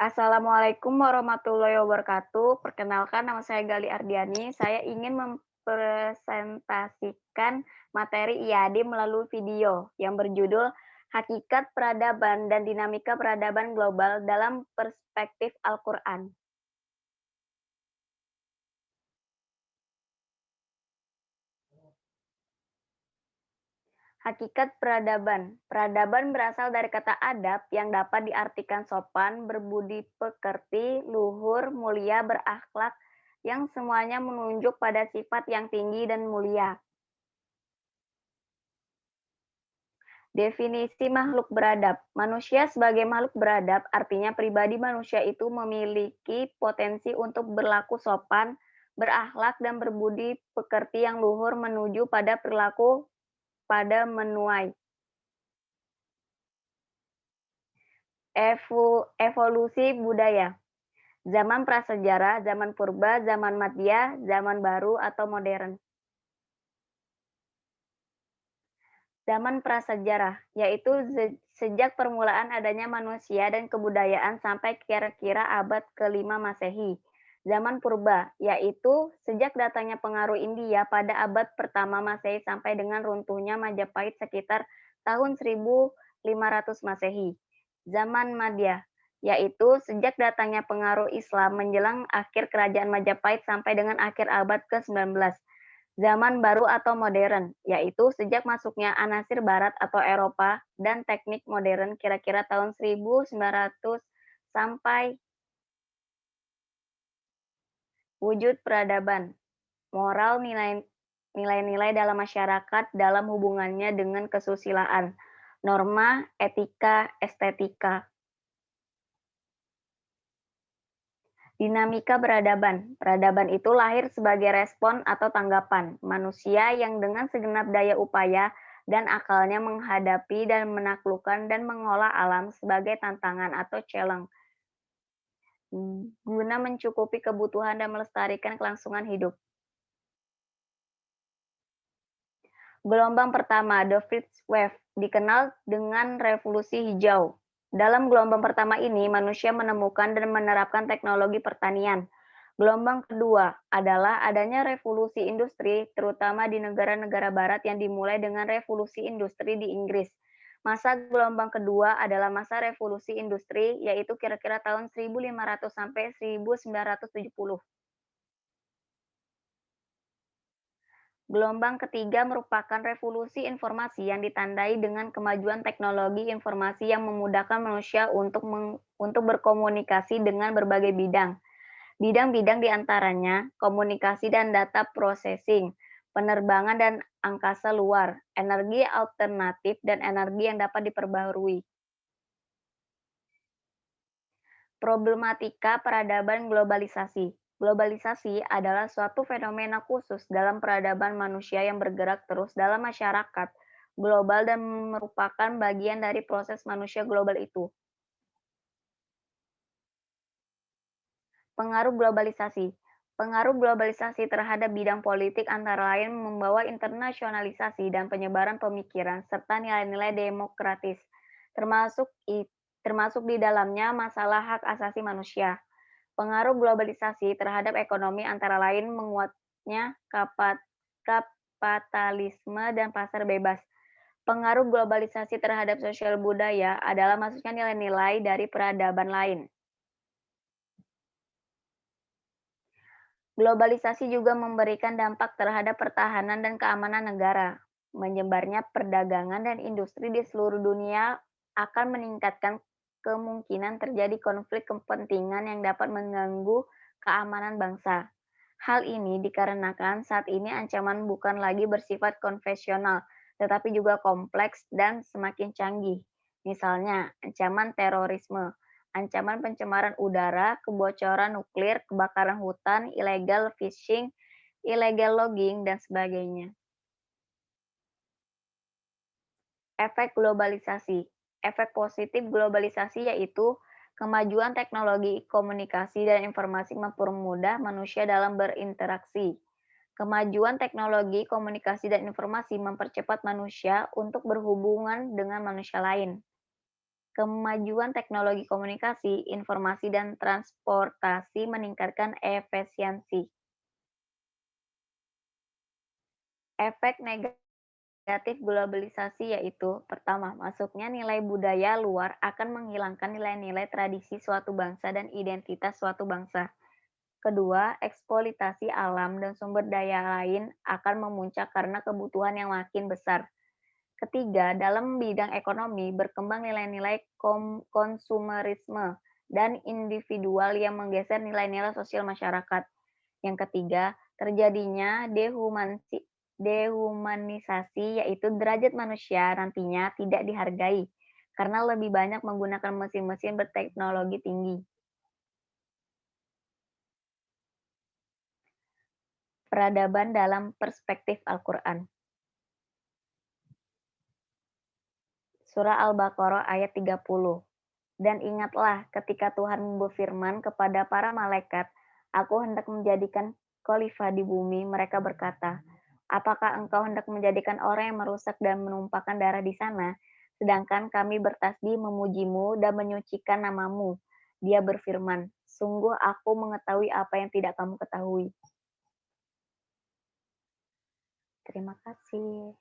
Assalamualaikum warahmatullahi wabarakatuh. Perkenalkan nama saya Gali Ardiani. Saya ingin mempresentasikan materi IAD melalui video yang berjudul Hakikat Peradaban dan Dinamika Peradaban Global dalam Perspektif Al-Quran. Hakikat peradaban. Peradaban berasal dari kata adab yang dapat diartikan sopan, berbudi pekerti, luhur, mulia, berakhlak, yang semuanya menunjuk pada sifat yang tinggi dan mulia. Definisi makhluk beradab. Manusia sebagai makhluk beradab artinya pribadi manusia itu memiliki potensi untuk berlaku sopan, berakhlak, dan berbudi pekerti yang luhur menuju pada perilaku pada menuai. Evolusi budaya. Zaman prasejarah, zaman purba, zaman madya, zaman baru atau modern. Zaman prasejarah, yaitu sejak permulaan adanya manusia dan kebudayaan sampai kira-kira abad ke-5 Masehi. Zaman purba, yaitu sejak datangnya pengaruh India pada abad pertama Masehi sampai dengan runtuhnya Majapahit sekitar tahun 1500 Masehi. Zaman Madya, yaitu sejak datangnya pengaruh Islam menjelang akhir kerajaan Majapahit sampai dengan akhir abad ke-19. Zaman baru atau modern, yaitu sejak masuknya anasir barat atau Eropa dan teknik modern kira-kira tahun 1900 sampai wujud peradaban, moral nilai-nilai dalam masyarakat dalam hubungannya dengan kesusilaan, norma, etika, estetika. Dinamika peradaban. Peradaban itu lahir sebagai respon atau tanggapan manusia yang dengan segenap daya upaya dan akalnya menghadapi dan menaklukkan dan mengolah alam sebagai tantangan atau challenge guna mencukupi kebutuhan dan melestarikan kelangsungan hidup. Gelombang pertama, The First Wave, dikenal dengan revolusi hijau. Dalam gelombang pertama ini, manusia menemukan dan menerapkan teknologi pertanian. Gelombang kedua adalah adanya revolusi industri, terutama di negara-negara barat yang dimulai dengan revolusi industri di Inggris. Masa gelombang kedua adalah masa revolusi industri, yaitu kira-kira tahun 1500 sampai 1970. Gelombang ketiga merupakan revolusi informasi yang ditandai dengan kemajuan teknologi informasi yang memudahkan manusia untuk berkomunikasi dengan berbagai bidang. Bidang-bidang diantaranya komunikasi dan data processing, penerbangan dan angkasa luar, energi alternatif, dan energi yang dapat diperbaharui. Problematika peradaban globalisasi. Globalisasi adalah suatu fenomena khusus dalam peradaban manusia yang bergerak terus dalam masyarakat global dan merupakan bagian dari proses manusia global itu. Pengaruh globalisasi. Pengaruh globalisasi terhadap bidang politik antara lain membawa internasionalisasi dan penyebaran pemikiran serta nilai-nilai demokratis, termasuk termasuk di dalamnya masalah hak asasi manusia. Pengaruh globalisasi terhadap ekonomi antara lain menguatnya kapitalisme dan pasar bebas. Pengaruh globalisasi terhadap sosial budaya adalah masuknya nilai-nilai dari peradaban lain. Globalisasi juga memberikan dampak terhadap pertahanan dan keamanan negara. Menyebarnya perdagangan dan industri di seluruh dunia akan meningkatkan kemungkinan terjadi konflik kepentingan yang dapat mengganggu keamanan bangsa. Hal ini dikarenakan saat ini ancaman bukan lagi bersifat konvensional, tetapi juga kompleks dan semakin canggih. Misalnya, ancaman terorisme, ancaman pencemaran udara, kebocoran nuklir, kebakaran hutan, illegal fishing, illegal logging, dan sebagainya. Efek globalisasi. Efek positif globalisasi yaitu kemajuan teknologi komunikasi dan informasi mempermudah manusia dalam berinteraksi. Kemajuan teknologi komunikasi dan informasi mempercepat manusia untuk berhubungan dengan manusia lain. Kemajuan teknologi komunikasi, informasi, dan transportasi meningkatkan efisiensi. Efek negatif globalisasi yaitu, pertama, masuknya nilai budaya luar akan menghilangkan nilai-nilai tradisi suatu bangsa dan identitas suatu bangsa. Kedua, eksploitasi alam dan sumber daya lain akan memuncak karena kebutuhan yang makin besar. Ketiga, dalam bidang ekonomi berkembang nilai-nilai konsumerisme dan individual yang menggeser nilai-nilai sosial masyarakat. Yang ketiga, terjadinya dehumanisasi, yaitu derajat manusia nantinya tidak dihargai karena lebih banyak menggunakan mesin-mesin berteknologi tinggi. Peradaban dalam perspektif Al-Quran. Surah Al-Baqarah ayat 30. Dan ingatlah ketika Tuhan berfirman kepada para malaikat, "Aku hendak menjadikan khalifah di bumi." Mereka berkata, "Apakah engkau hendak menjadikan orang yang merusak dan menumpahkan darah di sana? Sedangkan kami bertasbih memujimu dan menyucikan namamu." Dia berfirman, "Sungguh aku mengetahui apa yang tidak kamu ketahui." Terima kasih.